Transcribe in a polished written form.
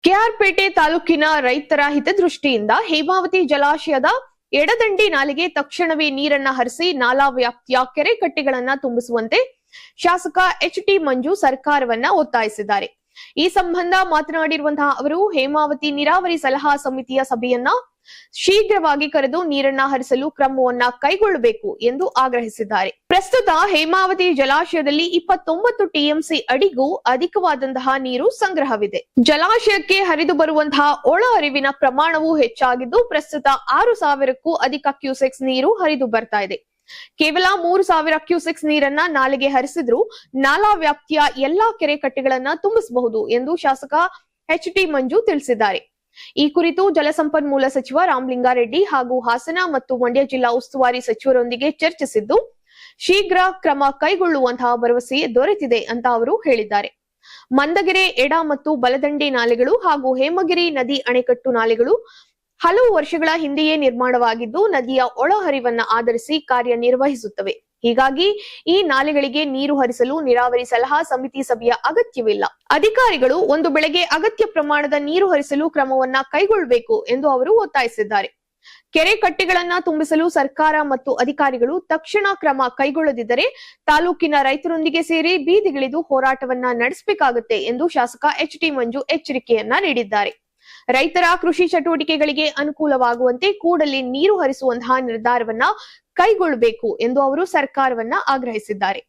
ಕೆಆರ್ಪೇಟೆ ತಾಲೂಕಿನ ರೈತರ ಹಿತದೃಷ್ಟಿಯಿಂದ ಹೇಮಾವತಿ ಜಲಾಶಯದ ಎಡದಂಡಿ ನಾಲೆಗೆ ತಕ್ಷಣವೇ ನೀರನ್ನ ಹರಿಸಿ ನಾಲಾ ವ್ಯಾಪ್ತಿಯ ಕೆರೆ ಕಟ್ಟೆಗಳನ್ನ ತುಂಬಿಸುವಂತೆ ಶಾಸಕ ಎಚ್.ಟಿ. ಮಂಜು ಸರ್ಕಾರವನ್ನ ಒತ್ತಾಯಿಸಿದ್ದಾರೆ. ಈ ಸಂಬಂಧ ಮಾತನಾಡಿರುವಂತಹ ಅವರು ಹೇಮಾವತಿ ನೀರಾವರಿ ಸಲಹಾ ಸಮಿತಿಯ ಸಭೆಯನ್ನ ಶೀಘ್ರವಾಗಿ ಕರೆದು ನೀರನ್ನ ಹರಿಸಲು ಕ್ರಮವನ್ನ ಕೈಗೊಳ್ಳಬೇಕು ಎಂದು ಆಗ್ರಹಿಸಿದ್ದಾರೆ. ಪ್ರಸ್ತುತ ಹೇಮಾವತಿ ಜಲಾಶಯದಲ್ಲಿ 29 ಟಿಎಂಸಿ ಅಡಿಗೂ ಅಧಿಕವಾದಂತಹ ನೀರು ಸಂಗ್ರಹವಿದೆ. ಜಲಾಶಯಕ್ಕೆ ಹರಿದು ಬರುವಂತಹ ಒಳ ಹರಿವಿನ ಪ್ರಮಾಣವೂ ಹೆಚ್ಚಾಗಿದ್ದು ಪ್ರಸ್ತುತ 6,000ಕ್ಕೂ ಅಧಿಕ ಕ್ಯೂಸೆಕ್ಸ್ ನೀರು ಹರಿದು ಬರ್ತಾ ಇದೆ. ಕೇವಲ 3,000 ಕ್ಯೂಸೆಕ್ಸ್ ನೀರನ್ನ ನಾಲೆಗೆ ಹರಿಸಿದ್ರೂ ನಾಲಾ ವ್ಯಾಪ್ತಿಯ ಎಲ್ಲಾ ಕೆರೆ ಕಟ್ಟೆಗಳನ್ನ ತುಂಬಿಸಬಹುದು ಎಂದು ಶಾಸಕ ಎಚ್.ಟಿ. ಮಂಜು ತಿಳಿಸಿದ್ದಾರೆ. ಈ ಕುರಿತು ಜಲಸಂಪನ್ಮೂಲ ಸಚಿವ ರಾಮಲಿಂಗಾರೆಡ್ಡಿ ಹಾಗೂ ಹಾಸನ ಮತ್ತು ಮಂಡ್ಯ ಜಿಲ್ಲಾ ಉಸ್ತುವಾರಿ ಸಚಿವರೊಂದಿಗೆ ಚರ್ಚಿಸಿದ್ದು ಶೀಘ್ರ ಕ್ರಮ ಕೈಗೊಳ್ಳುವಂತಹ ಭರವಸೆ ದೊರೆತಿದೆ ಅಂತ ಅವರು ಹೇಳಿದ್ದಾರೆ. ಮಂದಗೆರೆ ಎಡ ಮತ್ತು ಬಲದಂಡೆ ನಾಲೆಗಳು ಹಾಗೂ ಹೇಮಗಿರಿ ನದಿ ಅಣೆಕಟ್ಟು ನಾಲೆಗಳು ಹಲವು ವರ್ಷಗಳ ಹಿಂದೆಯೇ ನಿರ್ಮಾಣವಾಗಿದ್ದು ನದಿಯ ಒಳಹರಿವನ್ನ ಆಧರಿಸಿ ಕಾರ್ಯನಿರ್ವಹಿಸುತ್ತವೆ. ಹೀಗಾಗಿ ಈ ನಾಲೆಗಳಿಗೆ ನೀರು ಹರಿಸಲು ನೀರಾವರಿ ಸಲಹಾ ಸಮಿತಿ ಸಭೆಯ ಅಗತ್ಯವಿಲ್ಲ. ಅಧಿಕಾರಿಗಳು ಒಂದು ಬೆಳೆಗೆ ಅಗತ್ಯ ಪ್ರಮಾಣದ ನೀರು ಹರಿಸಲು ಕ್ರಮವನ್ನ ಕೈಗೊಳ್ಳಬೇಕು ಎಂದು ಅವರು ಒತ್ತಾಯಿಸಿದ್ದಾರೆ. ಕೆರೆ ಕಟ್ಟೆಗಳನ್ನ ತುಂಬಿಸಲು ಸರ್ಕಾರ ಮತ್ತು ಅಧಿಕಾರಿಗಳು ತಕ್ಷಣ ಕ್ರಮ ಕೈಗೊಳ್ಳದಿದ್ದರೆ ತಾಲೂಕಿನ ರೈತರೊಂದಿಗೆ ಸೇರಿ ಬೀದಿಗಿಳಿದು ಹೋರಾಟವನ್ನ ನಡೆಸಬೇಕಾಗುತ್ತೆ ಎಂದು ಶಾಸಕ ಎಚ್.ಟಿ. ಮಂಜು ಎಚ್ಚರಿಕೆಯನ್ನ ನೀಡಿದ್ದಾರೆ. ರೈತರ ಕೃಷಿ ಚಟುವಟಿಕೆಗಳಿಗೆ ಅನುಕೂಲವಾಗುವಂತೆ ಕೂಡಲೇ ನೀರು ಹರಿಸುವಂತಹ ನಿರ್ಧಾರವನ್ನ ಕೈಗೊಳ್ಳಬೇಕು ಎಂದು ಅವರು ಸರ್ಕಾರವನ್ನ ಆಗ್ರಹಿಸಿದ್ದಾರೆ.